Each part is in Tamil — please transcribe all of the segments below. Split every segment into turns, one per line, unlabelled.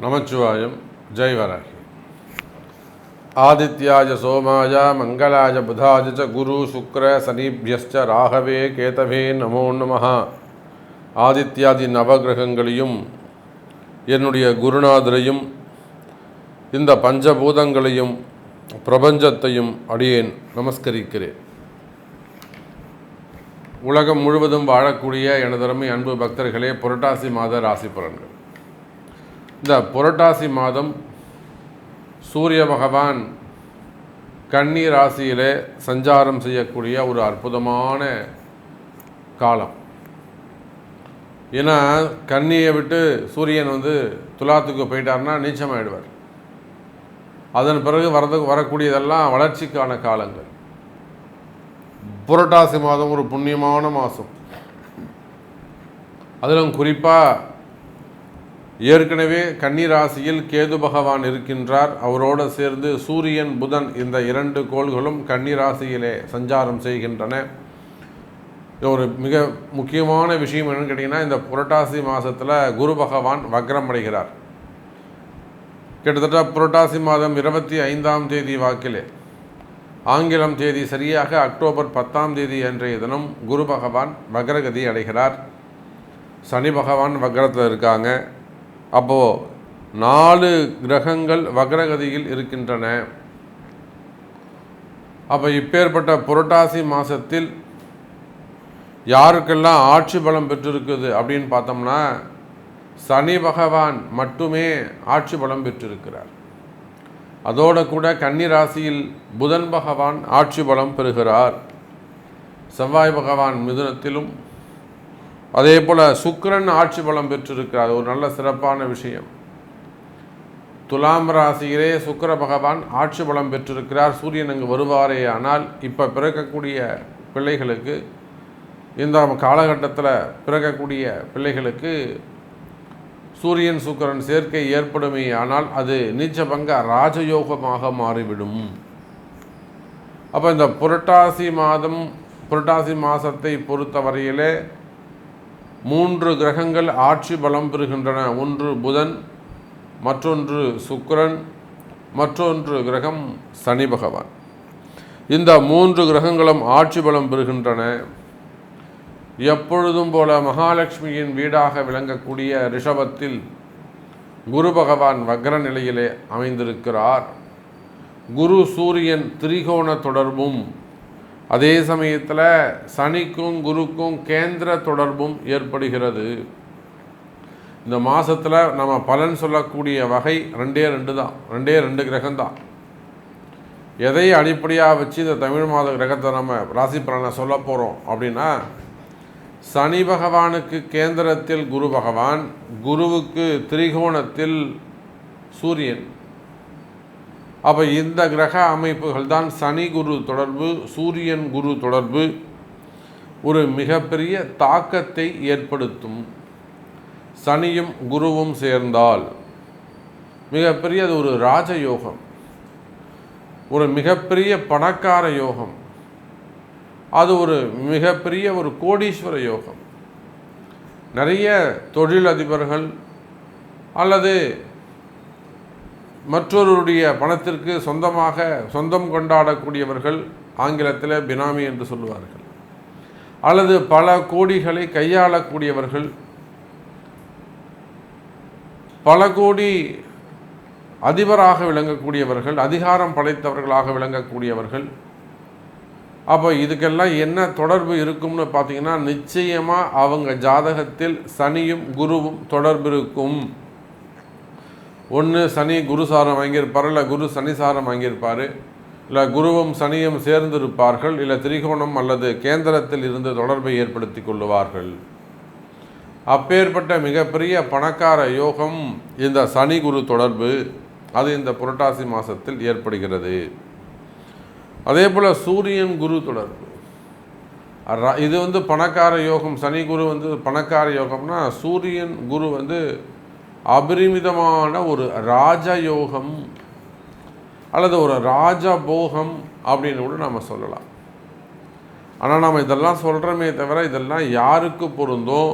நமச்சிவாயம். ஜெய் வராகி. ஆதித்யாய சோமாய மங்களாய புதாய ச குரு சுக்ர சனிபியஸ்ச ராகவே கேதவே நமோ நமஹ. ஆதித்யாதி நவகிரகங்களையும் என்னுடைய குருநாதரையும் இந்த பஞ்சபூதங்களையும் பிரபஞ்சத்தையும் அடியேன் நமஸ்கரிக்கிறேன். உலகம் முழுவதும் வாழக்கூடிய எனதருமை அன்பு பக்தர்களே, புரட்டாசி மாத ராசி பலன்கள். இந்த புரட்டாசி மாதம் சூரிய பகவான் கன்னி ராசியிலே சஞ்சாரம் செய்யக்கூடிய ஒரு அற்புதமான காலம். ஏன்னா கன்னியை விட்டு சூரியன் துலாத்துக்கு போயிட்டார்னா நீச்சமாயிடுவார். அதன் பிறகு வரக்கூடியதெல்லாம் வளர்ச்சிக்கான காலங்கள். புரட்டாசி மாதம் ஒரு புண்ணியமான மாதம். அதிலும் குறிப்பாக ஏற்கனவே கன்னி ராசியில் கேது பகவான் இருக்கின்றார். அவரோடு சேர்ந்து சூரியன் புதன் இந்த இரண்டு கோள்களும் கன்னி ராசியிலே சஞ்சாரம் செய்கின்றன. ஒரு மிக முக்கியமான விஷயம் என்னன்னு கேட்டிங்கன்னா, இந்த புரட்டாசி மாதத்தில் குரு பகவான் வக்ரம் அடைகிறார். கிட்டத்தட்ட புரட்டாசி மாதம் 25ஆம் தேதி வாக்கிலே, ஆங்கிலம் தேதி சரியாக அக்டோபர் 10ஆம் தேதி அன்றைய தினம் குரு பகவான் வக்ரகதி அடைகிறார். சனி பகவான் வக்ரத்தில் இருக்காங்க. அப்போது 4 கிரகங்கள் வக்ரகதியில் இருக்கின்றன. அப்போ இப்பேற்பட்ட புரட்டாசி மாதத்தில் யாருக்கெல்லாம் ஆட்சி பலம் பெற்றிருக்குது அப்படின்னு பார்த்தோம்னா, சனி பகவான் மட்டுமே ஆட்சி பலம் பெற்றிருக்கிறார். அதோடு கூட கன்னி ராசியில் புதன் பகவான் ஆட்சி பலம் பெறுகிறார். செவ்வாய் பகவான் மிதுனத்திலும், அதே போல் சுக்கிரன் ஆட்சி பலம் பெற்றிருக்கிறார். ஒரு நல்ல சிறப்பான விஷயம். துலாம் ராசியிலே சுக்கிர பகவான் ஆட்சி பலம் பெற்றிருக்கிறார். சூரியன் அங்கு வருவாரே. ஆனால் இப்போ பிறக்கக்கூடிய பிள்ளைகளுக்கு, இந்த காலகட்டத்தில் பிறக்கக்கூடிய பிள்ளைகளுக்கு சூரியன் சுக்கிரன் சேர்க்கை ஏற்படுமே. ஆனால் அது நீச்சபங்க ராஜயோகமாக மாறிவிடும். அப்போ இந்த புரட்டாசி மாதத்தை பொறுத்தவரையிலே 3 கிரகங்கள் ஆட்சி பலம் பெறுகின்றன. ஒன்று புதன், மற்றொன்று சுக்கிரன், மற்றொன்று கிரகம் சனி பகவான். இந்த 3 கிரகங்களும் ஆட்சி பலம் பெறுகின்றன. எப்பொழுதும் போல மகாலட்சுமியின் வீடாக விளங்கக்கூடிய ரிஷபத்தில் குரு பகவான் வக்ர நிலையிலே அமைந்திருக்கிறார். குரு சூரியன் திரிகோண தொடர்பும், அதே சமயத்தில் சனிக்கும் குருக்கும் கேந்திர தொடர்பும் ஏற்படுகிறது. இந்த மாதத்தில் நம்ம பலன் சொல்லக்கூடிய வகை 2 தான். 2 கிரகம்தான். எதை அடிப்படையாக வச்சு இந்த தமிழ் மாத கிரகத்தை நம்ம ராசி பலனை சொல்ல போகிறோம் அப்படின்னா, சனி பகவானுக்கு கேந்திரத்தில் குரு பகவான், குருவுக்கு திரிகோணத்தில் சூரியன். அப்போ இந்த கிரக அமைப்புகள் தான் சனி குரு தொடர்பு, சூரியன் குரு தொடர்பு ஒரு மிகப்பெரிய தாக்கத்தை ஏற்படுத்தும். சனியும் குருவும் சேர்ந்தால் மிகப்பெரிய அது ஒரு ராஜயோகம், ஒரு மிகப்பெரிய பணக்கார யோகம், அது ஒரு மிகப்பெரிய ஒரு கோடீஸ்வர யோகம். நிறைய தொழிலதிபர்கள் அல்லது மற்றொருடைய பணத்திற்கு சொந்தம் கொண்டாடக்கூடியவர்கள், ஆங்கிலத்தில் பினாமி என்று சொல்லுவார்கள், அல்லது பல கோடிகளை கையாளக்கூடியவர்கள், பல கோடி அதிபராக விளங்கக்கூடியவர்கள், அதிகாரம் படைத்தவர்களாக விளங்கக்கூடியவர்கள். அப்போ இதுக்கெல்லாம் என்ன தொடர்பு இருக்கும்னு பார்த்தீங்கன்னா, நிச்சயமாக அவங்க ஜாதகத்தில் சனியும் குருவும் தொடர்பு இருக்கும். ஒன்று சனி குரு சாரம் வாங்கியிருப்பார், இல்லை குரு சனி சாரம் வாங்கியிருப்பார், இல்லை குருவும் சனியும் சேர்ந்திருப்பார்கள், இல்லை திரிகோணம் அல்லது கேந்திரத்தில் இருந்து தொடர்பை ஏற்படுத்தி கொள்ளுவார்கள். அப்பேற்பட்ட மிகப்பெரிய பணக்கார யோகம் இந்த சனி குரு தொடர்பு, அது இந்த புரட்டாசி மாதத்தில் ஏற்படுகிறது. அதே போல் சூரியன் குரு தொடர்பு, இது பணக்கார யோகம். சனி குரு பணக்கார யோகம்னா, சூரியன் குரு அபரிமிதமான ஒரு ராஜயோகம் அல்லது ஒரு ராஜபோகம் அப்படின்னு கூட நம்ம சொல்லலாம். ஆனால் நாம் இதெல்லாம் சொல்கிறோமே தவிர, இதெல்லாம் யாருக்கு பொருந்தும்,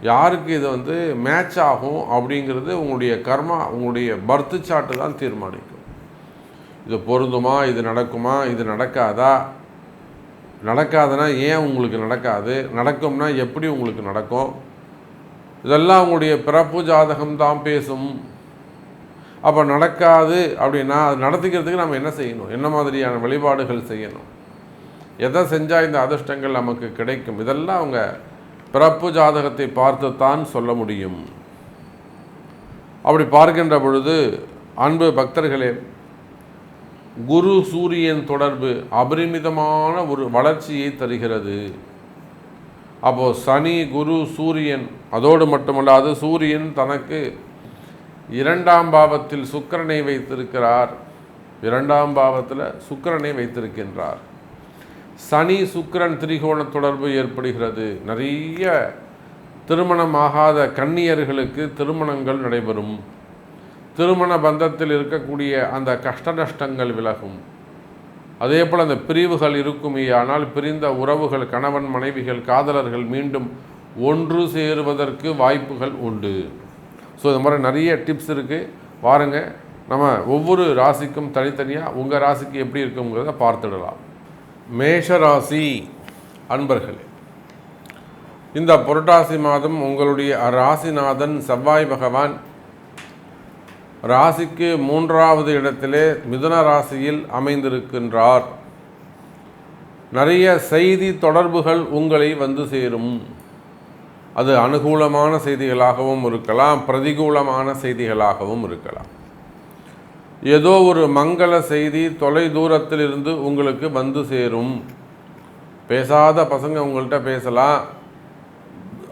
யாருக்கு இது வந்து மேட்ச் ஆகும் அப்படிங்கிறது உங்களுடைய கர்மா, உங்களுடைய பர்த்து சார்ட்டு தான் தீர்மானிக்கும். இது பொருந்துமா, இது நடக்குமா, இது நடக்காதா, நடக்காதுன்னா ஏன் உங்களுக்கு நடக்காது, நடக்கும்னா எப்படி உங்களுக்கு நடக்கும், இதெல்லாம் உங்களுடைய பிறப்பு ஜாதகம் தான் பேசும். அப்போ நடக்காது அப்படின்னா அது நடத்திக்கிறதுக்கு நம்ம என்ன செய்யணும், என்ன மாதிரியான வழிபாடுகள் செய்யணும், எதை செஞ்சால் இந்த அதிர்ஷ்டங்கள் நமக்கு கிடைக்கும், இதெல்லாம் அவங்க பிறப்பு ஜாதகத்தை பார்த்து தான் சொல்ல முடியும். அப்படி பார்க்கின்ற பொழுது அன்பு பக்தர்களே, குரு சூரியன் தொடர்பு அபரிமிதமான ஒரு வளர்ச்சியை தருகிறது. அப்போது சனி குரு சூரியன், அதோடு மட்டுமல்லாது சூரியன் தனக்கு 2ஆம் பாவத்தில் சுக்கிரனை வைத்திருக்கிறார். 2ஆம் பாவத்தில் சுக்கிரனை வைத்திருக்கின்றார். சனி சுக்கிரன் திரிகோண தொடர்பு ஏற்படுகிறது. நிறைய திருமணமாகாத கன்னியர்களுக்கு திருமணங்கள் நடைபெறும். திருமண பந்தத்தில் இருக்கக்கூடிய அந்த கஷ்ட நஷ்டங்கள் விலகும். அதே போல் அந்த பிரிவுகள் இருக்குமே, ஆனால் பிரிந்த உறவுகள், கணவன் மனைவிகள், காதலர்கள் மீண்டும் ஒன்று சேருவதற்கு வாய்ப்புகள் உண்டு. ஸோ இது மாதிரி நிறைய டிப்ஸ் இருக்குது. பாருங்கள், நம்ம ஒவ்வொரு ராசிக்கும் தனித்தனியாக உங்கள் ராசிக்கு எப்படி இருக்குங்கிறத பார்த்துடலாம். மேஷ ராசி அன்பர்களே, இந்த புரட்டாசி மாதம் உங்களுடைய ராசிநாதன் செவ்வாய் பகவான் ராசிக்கு 3வது இடத்திலே மிதுன ராசியில் அமைந்திருக்கின்றார். நிறைய செய்தி தொடர்புகள் உங்களை வந்து சேரும். அது அனுகூலமான செய்திகளாகவும் இருக்கலாம், பிரதிகூலமான செய்திகளாகவும் இருக்கலாம். ஏதோ ஒரு மங்கள செய்தி தொலை தூரத்திலிருந்து உங்களுக்கு வந்து சேரும். பேசாத பசங்க உங்கள்கிட்ட பேசலாம்,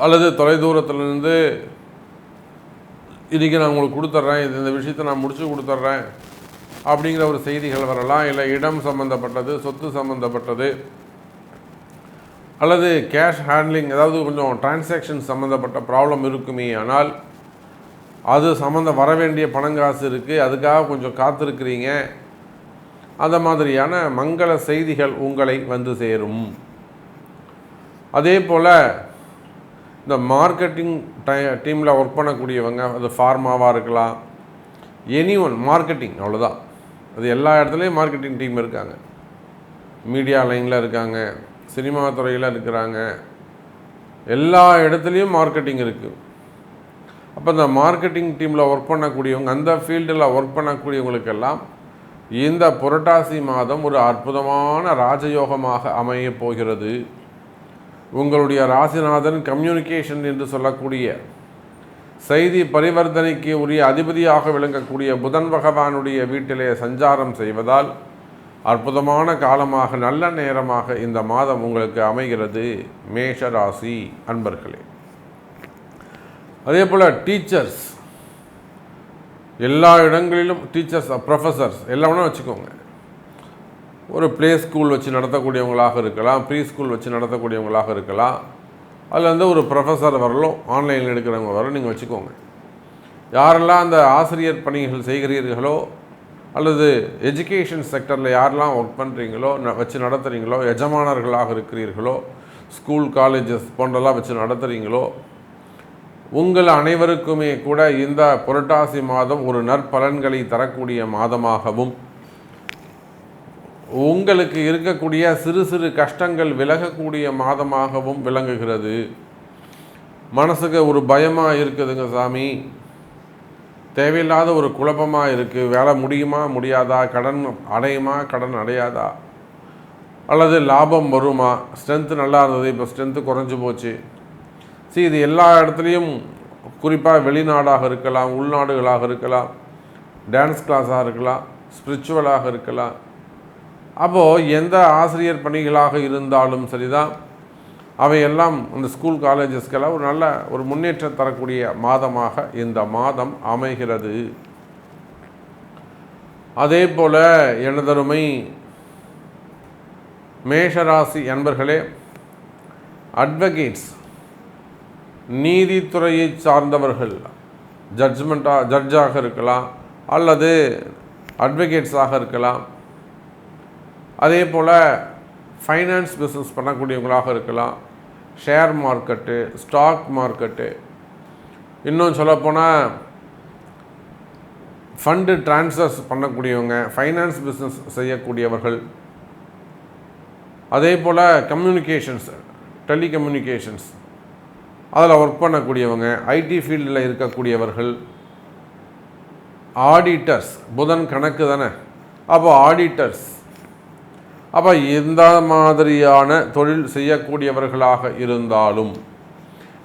அல்லது தொலை தூரத்திலிருந்து இன்றைக்கி நான் உங்களுக்கு கொடுத்துட்றேன், இந்த விஷயத்தை நான் முடிச்சு கொடுத்துட்றேன் அப்படிங்கிற ஒரு செய்திகள் வரலாம். இல்லை இடம் சம்மந்தப்பட்டது, சொத்து சம்மந்தப்பட்டது, அல்லது கேஷ் ஹேண்ட்லிங், ஏதாவது கொஞ்சம் டிரான்சாக்ஷன் சம்மந்தப்பட்ட ப்ராப்ளம் இருக்குமே, ஆனால் அது வர வேண்டிய பணங்காசு இருக்குது, அதுக்காக கொஞ்சம் காத்திருக்கிறீங்க. அந்த மாதிரியான மங்கள செய்திகள் உங்களை வந்து சேரும். அதே போல் இந்த மார்க்கெட்டிங் டீமில் ஒர்க் பண்ணக்கூடியவங்க, அது ஃபார்மாவாக இருக்கலாம், மார்க்கெட்டிங், அவ்வளோதான். அது எல்லா இடத்துலையும் மார்க்கெட்டிங் டீம் இருக்காங்க. மீடியா லைனில் இருக்காங்க, சினிமா துறையில் இருக்கிறாங்க, எல்லா இடத்துலையும் மார்க்கெட்டிங் இருக்குது. அப்போ இந்த மார்க்கெட்டிங் டீமில் ஒர்க் பண்ணக்கூடியவங்க, அந்த ஃபீல்டில் ஒர்க் பண்ணக்கூடியவங்களுக்கெல்லாம் இந்த புரட்டாசி மாதம் ஒரு அற்புதமான ராஜயோகமாக அமையப் போகிறது. உங்களுடைய ராசிநாதன் கம்யூனிகேஷன் என்று சொல்லக்கூடிய செய்தி பரிவர்த்தனைக்கு உரிய அதிபதியாக விளங்கக்கூடிய புதன் பகவானுடைய வீட்டிலே சஞ்சாரம் செய்வதால் அற்புதமான காலமாக, நல்ல நேரமாக இந்த மாதம் உங்களுக்கு அமைகிறது. மேஷ ராசி அன்பர்களே, அதே போல் டீச்சர்ஸ், எல்லா இடங்களிலும் டீச்சர்ஸ், ப்ரொஃபஸர்ஸ் எல்லாமே வச்சுக்கோங்க. ஒரு ப்ளே ஸ்கூல் வச்சு நடத்தக்கூடியவங்களாக இருக்கலாம், ப்ரீ ஸ்கூல் வச்சு நடத்தக்கூடியவங்களாக இருக்கலாம், அதில் வந்து ஒரு ப்ரொஃபஸர் வரலும், ஆன்லைனில் எடுக்கிறவங்க வரலும் நீங்கள் வச்சுக்கோங்க. யாரெல்லாம் அந்த ஆசிரியர் பணிகள் செய்கிறீர்களோ, அல்லது எஜுகேஷன் செக்டரில் யாரெல்லாம் ஒர்க் பண்ணுறீங்களோ, வச்சு நடத்துகிறீங்களோ, எஜமானர்களாக இருக்கிறீர்களோ, ஸ்கூல் காலேஜஸ் போன்றெல்லாம் வச்சு நடத்துகிறீங்களோ, உங்கள் அனைவருக்குமே கூட இந்த புரட்டாசி மாதம் ஒரு நற்பலன்களை தரக்கூடிய மாதமாகவும், உங்களுக்கு இருக்கக்கூடிய சிறு சிறு கஷ்டங்கள் விலகக்கூடிய மாதமாகவும் விளங்குகிறது. மனசுக்கு ஒரு பயமாக இருக்குதுங்க சாமி, தேவையில்லாத ஒரு குழப்பமாக இருக்குது, வேலை முடியுமா முடியாதா, கடன் அடையுமா கடன் அடையாதா, அல்லது லாபம் வருமா, ஸ்ட்ரென்த்து நல்லா இருந்தது இப்போ ஸ்ட்ரென்த்து குறைஞ்சி போச்சு. இது எல்லா இடத்துலையும், குறிப்பாக வெளிநாடாக இருக்கலாம், உள்நாடுகளாக இருக்கலாம், டான்ஸ் கிளாஸாக இருக்கலாம், ஸ்பிரிச்சுவலாக இருக்கலாம். அப்போது எந்த ஆசிரியர் பணிகளாக இருந்தாலும் சரிதான், அவையெல்லாம் இந்த ஸ்கூல் காலேஜஸ்க்கெல்லாம் ஒரு நல்ல ஒரு முன்னேற்றம் தரக்கூடிய மாதமாக இந்த மாதம் அமைகிறது. அதே போல் எனதருமை மேஷராசி அன்பர்களே, அட்வொகேட்ஸ், நீதித்துறையை சார்ந்தவர்கள், ஜட்ஜாக இருக்கலாம், அல்லது அட்வொகேட்ஸாக இருக்கலாம், அதே போல் ஃபைனான்ஸ் பிஸ்னஸ் பண்ணக்கூடியவங்களாக இருக்கலாம், ஷேர் மார்க்கெட்டு, ஸ்டாக் மார்க்கெட்டு, இன்னும் சொல்லப்போனால் ஃபண்டு ட்ரான்ஸ்ஃபர்ஸ் பண்ணக்கூடியவங்க, ஃபைனான்ஸ் பிஸ்னஸ் செய்யக்கூடியவர்கள், அதே போல் கம்யூனிகேஷன்ஸ், டெலிகம்யூனிகேஷன்ஸ் அதில் ஒர்க் பண்ணக்கூடியவங்க, ஐடி ஃபீல்டில் இருக்கக்கூடியவர்கள், ஆடிட்டர்ஸ், புதன் கணக்கு தானே, அப்போ ஆடிட்டர்ஸ், அப்போ எந்த மாதிரியான தொழில் செய்யக்கூடியவர்களாக இருந்தாலும்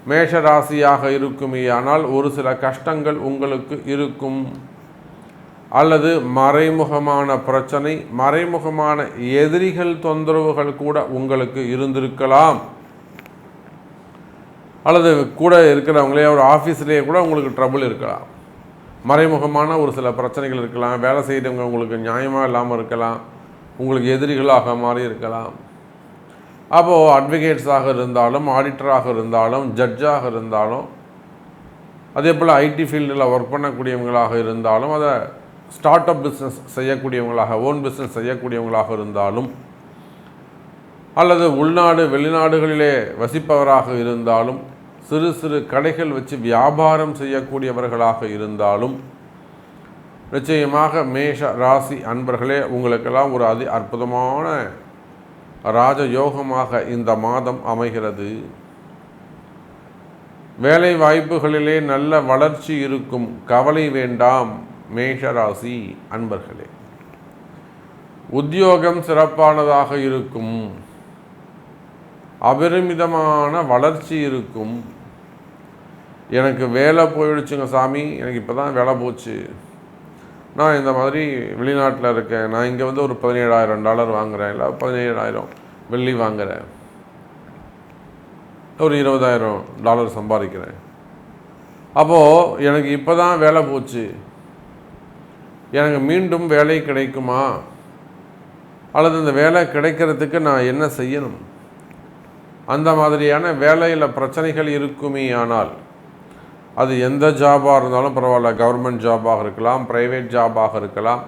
மேஷராசியாக இருக்குமேயானால் ஒரு சில கஷ்டங்கள் உங்களுக்கு இருக்கும். அல்லது மறைமுகமான பிரச்சனை, மறைமுகமான எதிரிகள் தொந்தரவுகள் கூட உங்களுக்கு இருந்திருக்கலாம். அல்லது கூட இருக்கிறவங்களே ஒரு ஆஃபீஸ்லேயே கூட உங்களுக்கு ட்ரபிள் இருக்கலாம். மறைமுகமான ஒரு சில பிரச்சனைகள் இருக்கலாம். வேலை செய்கிறவங்க உங்களுக்கு நியாயமாக இல்லாமல் இருக்கலாம், உங்களுக்கு எதிரிகளாக மாறி இருக்கலாம். அப்போது அட்வொகேட்ஸாக இருந்தாலும், ஆடிட்டராக இருந்தாலும், ஜட்ஜாக இருந்தாலும், அதே போல் ஐடி ஃபீல்டில் ஒர்க் பண்ணக்கூடியவங்களாக இருந்தாலும், அதை ஸ்டார்ட் அப் பிஸ்னஸ் செய்யக்கூடியவங்களாக, ஓன் பிஸ்னஸ் செய்யக்கூடியவங்களாக இருந்தாலும், அல்லது உள்நாடு வெளிநாடுகளிலே வசிப்பவராக இருந்தாலும், சிறு சிறு கடைகள் வச்சு வியாபாரம் செய்யக்கூடியவர்களாக இருந்தாலும், நிச்சயமாக மேஷ ராசி அன்பர்களே உங்களுக்கெல்லாம் ஒரு அற்புதமான ராஜயோகமாக இந்த மாதம் அமைகிறது. வேலை வாய்ப்புகளிலே நல்ல வளர்ச்சி இருக்கும், கவலை வேண்டாம் மேஷராசி அன்பர்களே. உத்தியோகம் சிறப்பானதாக இருக்கும், அபரிமிதமான வளர்ச்சி இருக்கும். எனக்கு வேலை போயிடுச்சுங்க சாமி, எனக்கு இப்போ தான் வேலை போச்சு, நான் இந்த மாதிரி வெளிநாட்டில் இருக்கேன், நான் இங்கே வந்து ஒரு $17,000 வாங்குகிறேன், இல்லை $17,000 வெள்ளி வாங்குகிறேன், ஒரு $20,000 சம்பாதிக்கிறேன், அப்போது எனக்கு இப்போ தான் வேலை போச்சு, எனக்கு மீண்டும் வேலை கிடைக்குமா, அல்லது இந்த வேலை கிடைக்கிறதுக்கு நான் என்ன செய்யணும், அந்த மாதிரியான வேலையில் பிரச்சனைகள் இருக்குமே ஆனால் அது எந்த ஜாபாக இருந்தாலும் பரவாயில்ல, கவர்மெண்ட் ஜாபாக இருக்கலாம், ப்ரைவேட் ஜாபாக இருக்கலாம்,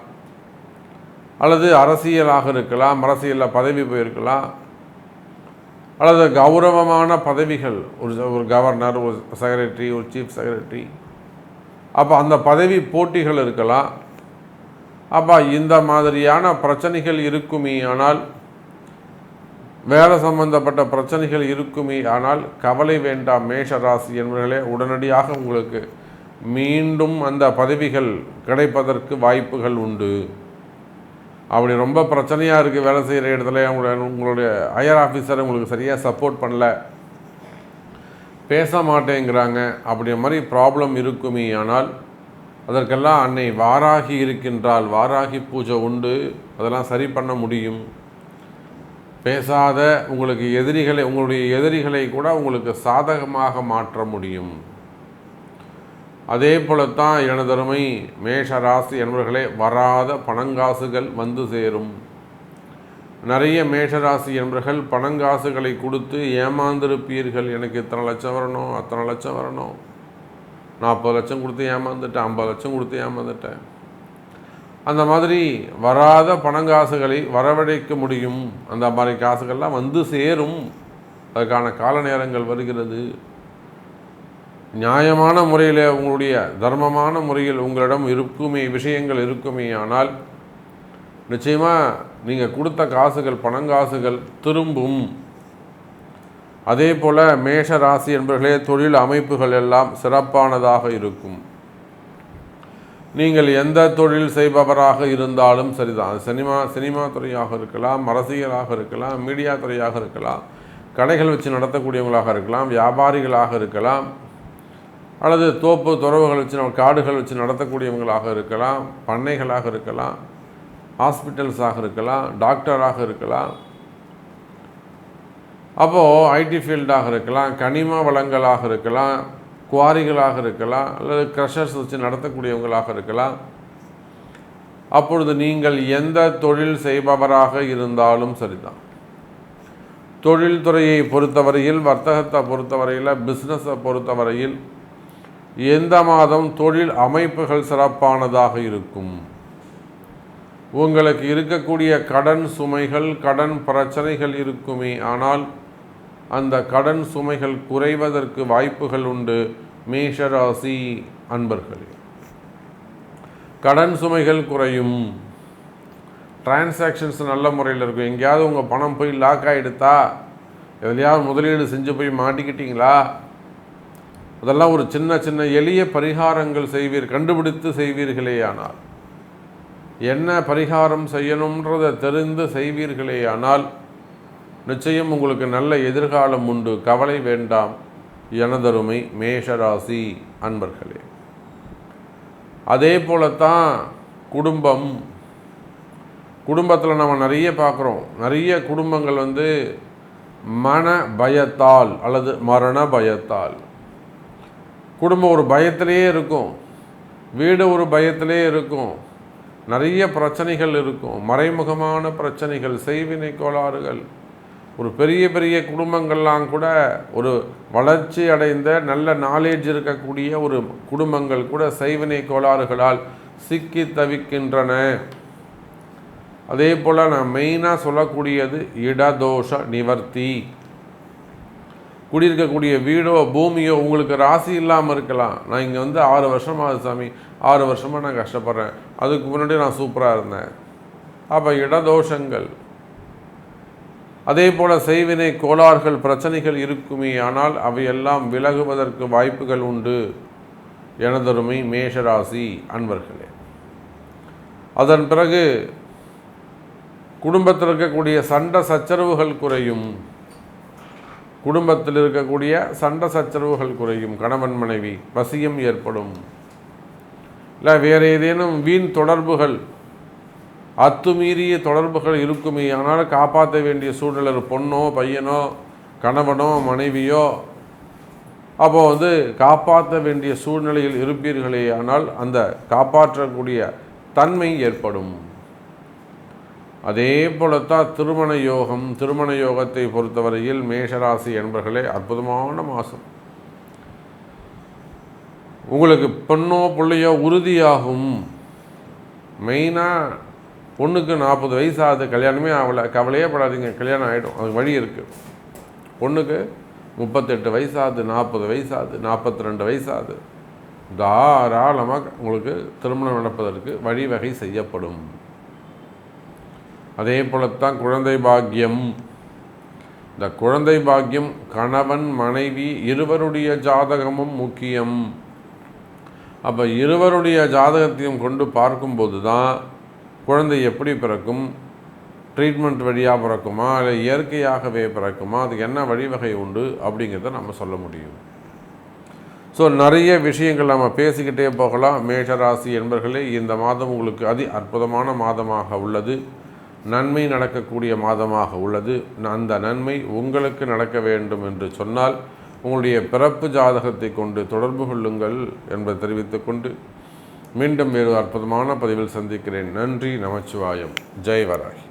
அல்லது அரசியலாக இருக்கலாம், அரசியலில் பதவி போயிருக்கலாம், அல்லது கௌரவமான பதவிகள், ஒரு கவர்னர், ஒரு செக்ரட்டரி, ஒரு சீஃப் செக்ரட்டரி, அப்போ அந்த பதவி போட்டிகள் இருக்கலாம். அப்போ இந்த மாதிரியான பிரச்சனைகள் இருக்குமே ஆனால், வேலை சம்பந்தப்பட்ட பிரச்சனைகள் இருக்குமே ஆனால் கவலை வேண்டாம் மேஷராசி என்பவர்களே. உடனடியாக உங்களுக்கு மீண்டும் அந்த பதவிகள் கிடைப்பதற்கு வாய்ப்புகள் உண்டு. அப்படி ரொம்ப பிரச்சனையாக இருக்குது வேலை செய்கிற இடத்துல, உங்களுடைய ஹையர் ஆஃபீஸர் உங்களுக்கு சரியாக சப்போர்ட் பண்ணல, பேச மாட்டேங்கிறாங்க, அப்படி மாதிரி ப்ராப்ளம் இருக்குமே ஆனால் அதற்கெல்லாம் அன்னை வாராகி இருக்கின்றால், வாராகி பூஜை உண்டு, அதெல்லாம் சரி பண்ண முடியும். பேசாத உங்களுக்கு எதிரிகளை, உங்களுடைய எதிரிகளை கூட உங்களுக்கு சாதகமாக மாற்ற முடியும். அதே போலத்தான் எனதருமை மேஷராசி என்பவர்களே, வராத பணங்காசுகள் வந்து சேரும். நிறைய மேஷராசி என்பவர்கள் பணங்காசுகளை கொடுத்து ஏமாந்திருப்பீர்கள். எனக்கு இத்தனை லட்சம் வரணும், அத்தனை லட்சம் வரணும், 40 லட்சம் கொடுத்து ஏமாந்துட்டேன், 50 லட்சம் கொடுத்து ஏமாந்துட்டேன். அந்த மாதிரி வராத பணங்காசுகளை வரவழைக்க முடியும். அந்த மாதிரி காசுகள்லாம் வந்து சேரும். அதற்கான கால நேரங்கள் வருகிறது. நியாயமான முறையில், உங்களுடைய தர்மமான முறையில் உங்களிடம் இருக்குமே விஷயங்கள் இருக்குமே ஆனால் நிச்சயமாக நீங்கள் கொடுத்த காசுகள், பணங்காசுகள் திரும்பும். அதே போல் மேஷ ராசி என்பவர்களே, தொழில் அமைப்புகள் எல்லாம் சிறப்பானதாக இருக்கும். நீங்கள் எந்த தொழில் செய்பவராக இருந்தாலும் சரிதான், சினிமா துறையாக இருக்கலாம், அரசியலாக இருக்கலாம், மீடியா துறையாக இருக்கலாம், கடைகள் வச்சு நடத்தக்கூடியவங்களாக இருக்கலாம், வியாபாரிகளாக இருக்கலாம், அல்லது தோப்பு துறவுகள் வச்சு, காடுகள் வச்சு நடத்தக்கூடியவங்களாக இருக்கலாம், பண்ணைகளாக இருக்கலாம், ஹாஸ்பிட்டல்ஸாக இருக்கலாம், டாக்டராக இருக்கலாம், அப்போது ஐடி ஃபீல்டாக இருக்கலாம், கனிம வளங்களாக இருக்கலாம், குவாரிகளாக இருக்கலாம், அல்லது க்ரஷர்ஸ் வச்சு நடத்தக்கூடியவங்களாக இருக்கலாம். அப்பொழுது நீங்கள் எந்த தொழில் செய்பவராக இருந்தாலும் சரிதான். தொழில்துறையை பொறுத்தவரையில், வர்த்தகத்தை பொறுத்தவரையில், பிஸ்னஸை பொறுத்தவரையில் எந்த மாதம் தொழில் அமைப்புகள் சிறப்பானதாக இருக்கும். உங்களுக்கு இருக்கக்கூடிய கடன் சுமைகள், கடன் பிரச்சனைகள் இருக்குமே ஆனால் அந்த கடன் சுமைகள் குறைவதற்கு வாய்ப்புகள் உண்டு. மேஷராசி அன்பர்களே, கடன் சுமைகள் குறையும். டிரான்சாக்ஷன்ஸ் நல்ல முறையில் இருக்கும். எங்கேயாவது உங்கள் பணம் போய் லாக் ஆகிடுதா, எதுலையாவது முதலீடு செஞ்சு போய் மாட்டிக்கிட்டீங்களா, அதெல்லாம் ஒரு சின்ன சின்ன எளிய பரிகாரங்கள் கண்டுபிடித்து செய்வீர்களேயானால், என்ன பரிகாரம் செய்யணுன்றதை தெரிந்து செய்வீர்களேயானால் நிச்சயம் உங்களுக்கு நல்ல எதிர்காலம் உண்டு. கவலை வேண்டாம் எனதருமை மேஷராசி அன்பர்களே. அதே போலத்தான் குடும்பத்தில் நம்ம நிறைய பார்க்குறோம். நிறைய குடும்பங்கள் மன பயத்தால் அல்லது மரண பயத்தால் குடும்பம் ஒரு பயத்திலேயே இருக்கும், வீடு ஒரு பயத்திலே இருக்கும், நிறைய பிரச்சனைகள் இருக்கும், மறைமுகமான பிரச்சனைகள், செய்வினை கோளாறுகள். ஒரு பெரிய பெரிய குடும்பங்கள்லாம் கூட ஒரு வளர்ச்சி அடைந்த நல்ல நாலேஜ் இருக்கக்கூடிய ஒரு குடும்பங்கள் கூட செய்வினை கோளாறுகளால் சிக்கி தவிக்கின்றன. அதே போல் நான் மெயினாக சொல்லக்கூடியது இடதோஷ நிவர்த்தி. குடியிருக்கக்கூடிய வீடோ பூமியோ உங்களுக்கு ராசி இல்லாமல் இருக்கலாம். நான் இங்கே 6 வருஷமாக சாமி, 6 வருஷமாக நான் கஷ்டப்படுறேன், அதுக்கு முன்னாடி நான் சூப்பராக இருந்தேன். அப்போ இடதோஷங்கள், அதே போல் செய்வினை கோளாறுகள், பிரச்சனைகள் இருக்குமே, ஆனால் அவையெல்லாம் விலகுவதற்கு வாய்ப்புகள் உண்டு எனதருமை மேஷராசி அன்பர்களே. அதன் பிறகு குடும்பத்தில் இருக்கக்கூடிய சண்டை சச்சரவுகள் குறையும். குடும்பத்தில் இருக்கக்கூடிய சண்டை சச்சரவுகள் குறையும். கணவன் மனைவி வசியம் ஏற்படும். இல்லை வேறு ஏதேனும் வீண் தொடர்புகள், அத்துமீறிய தொடர்புகள் இருக்குமே, ஆனால் காப்பாற்ற வேண்டிய சூழ்நிலை, பொண்ணோ பையனோ கணவனோ மனைவியோ, அப்போது காப்பாற்ற வேண்டிய சூழ்நிலையில் இருப்பீர்களே, ஆனால் அந்த காப்பாற்றக்கூடிய தன்மை ஏற்படும். அதே போலத்தான் திருமண யோகத்தை பொறுத்தவரையில் மேஷராசி என்பர்களே அற்புதமான மாதம். உங்களுக்கு பொண்ணோ பிள்ளையோ உறுதியாகும். மெயினாக பொண்ணுக்கு 40 வயசாகுது, கல்யாணமே ஆகலை, கவலையே படாதீங்க, கல்யாணம் ஆகிடும், அதுக்கு வழி இருக்குது. பொண்ணுக்கு 38 வயசாகுது, 40 வயசாகுது, 42 வயசாகுது, தாராளமாக உங்களுக்கு திருமணம் நடப்பதற்கு வழிவகை செய்யப்படும். அதே போலத்தான் குழந்தை பாக்கியம். இந்த குழந்தை பாக்கியம் கணவன் மனைவி இருவருடைய ஜாதகமும் முக்கியம். அப்போ இருவருடைய ஜாதகத்தையும் கொண்டு பார்க்கும்போது தான் குழந்தை எப்படி பிறக்கும், ட்ரீட்மெண்ட் வழியாக பிறக்குமா இல்லை இயற்கையாகவே பிறக்குமா, அதுக்கு என்ன வழிவகை உண்டு அப்படிங்கிறத நம்ம சொல்ல முடியும். ஸோ நிறைய விஷயங்கள் நம்ம பேசிக்கிட்டே போகலாம். மேஷராசி என்பர்களே, இந்த மாதம் உங்களுக்கு அற்புதமான மாதமாக உள்ளது. நன்மை நடக்கக்கூடிய மாதமாக உள்ளது. அந்த நன்மை உங்களுக்கு நடக்க வேண்டும் என்று சொன்னால் உங்களுடைய பிறப்பு ஜாதகத்தை கொண்டு தொடர்பு கொள்ளுங்கள் என்பதை தெரிவித்துக்கொண்டு மீண்டும் வேறு அற்புதமான பதிவில் சந்திக்கிறேன். நன்றி, நமச்சிவாயம், ஜெய் வராகி.